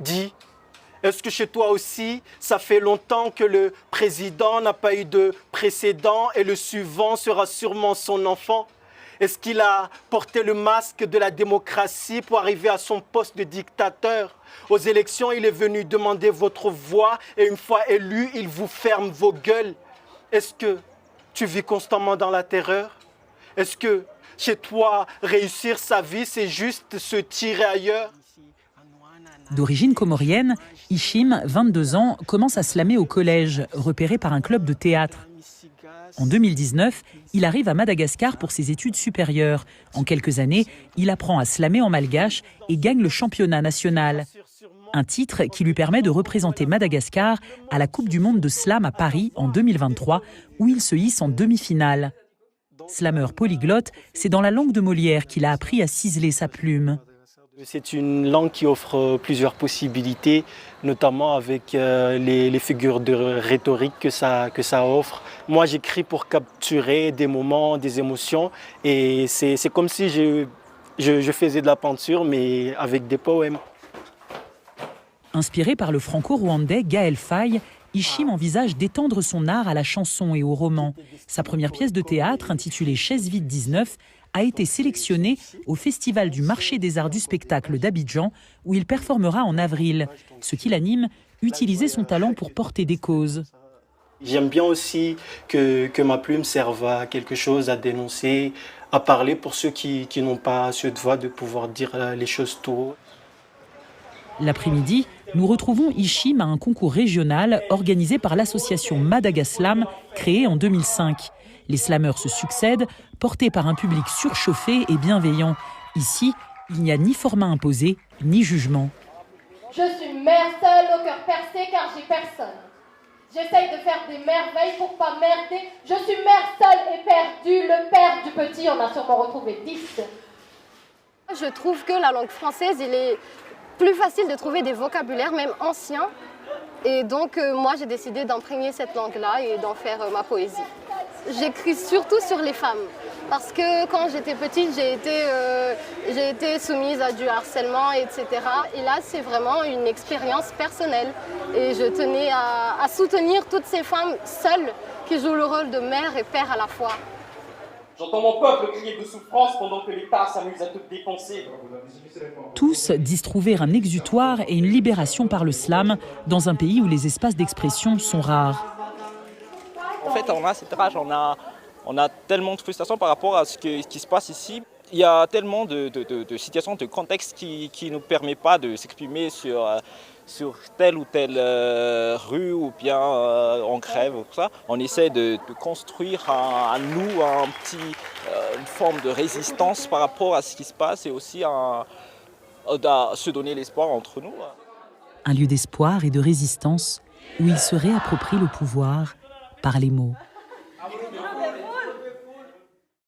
Dis, est-ce que chez toi aussi, ça fait longtemps que le président n'a pas eu de précédent et le suivant sera sûrement son enfant? Est-ce qu'il a porté le masque de la démocratie pour arriver à son poste de dictateur? Aux élections, il est venu demander votre voix et une fois élu, il vous ferme vos gueules. Est-ce que tu vis constamment dans la terreur? Est-ce que chez toi, réussir sa vie, c'est juste se tirer ailleurs? D'origine comorienne, Hichim, 22 ans, commence à slammer au collège, repéré par un club de théâtre. En 2019, il arrive à Madagascar pour ses études supérieures. En quelques années, il apprend à slammer en malgache et gagne le championnat national. Un titre qui lui permet de représenter Madagascar à la Coupe du monde de slam à Paris en 2023, où il se hisse en demi-finale. Slameur polyglotte, c'est dans la langue de Molière qu'il a appris à ciseler sa plume. C'est une langue qui offre plusieurs possibilités, notamment avec les figures de rhétorique que ça offre. Moi, j'écris pour capturer des moments, des émotions, et c'est comme si je faisais de la peinture, mais avec des poèmes. Inspiré par le franco-rwandais Gaël Faye, Hichim envisage d'étendre son art à la chanson et au roman. Sa première pièce de théâtre, intitulée Chaise vide 19, a été sélectionné au Festival du marché des arts du spectacle d'Abidjan, où il performera en avril. Ce qui l'anime, utiliser son talent pour porter des causes. J'aime bien aussi que ma plume serve à quelque chose, à dénoncer, à parler pour ceux qui n'ont pas cette voix de pouvoir dire les choses tout haut. L'après-midi, nous retrouvons Hichim à un concours régional organisé par l'association Madagaslam, créée en 2005. Les slameurs se succèdent, portés par un public surchauffé et bienveillant. Ici, il n'y a ni format imposé, ni jugement. Je suis mère seule au cœur percé car j'ai personne. J'essaye de faire des merveilles pour pas merder. Je suis mère seule et perdue. Le père du petit en a sûrement retrouvé 10. Je trouve que la langue française, il est plus facile de trouver des vocabulaires, même anciens. Et donc, moi, j'ai décidé d'imprégner cette langue-là et d'en faire ma poésie. J'écris surtout sur les femmes. Parce que quand j'étais petite, j'ai été soumise à du harcèlement, etc. Et là, c'est vraiment une expérience personnelle. Et je tenais à soutenir toutes ces femmes seules qui jouent le rôle de mère et père à la fois. J'entends mon peuple crier de souffrance pendant que l'État s'amuse à tout dépenser. Tous disent trouver un exutoire et une libération par le slam dans un pays où les espaces d'expression sont rares. En fait, on a cette rage, on a tellement de frustration par rapport à ce qui se passe ici. Il y a tellement de situations, de contextes qui ne nous permettent pas de s'exprimer sur telle ou telle rue ou bien on crève ou tout ça. On essaie de construire à nous une forme de résistance par rapport à ce qui se passe et aussi à se donner l'espoir entre nous. Un lieu d'espoir et de résistance où ils se réapproprient le pouvoir par les mots.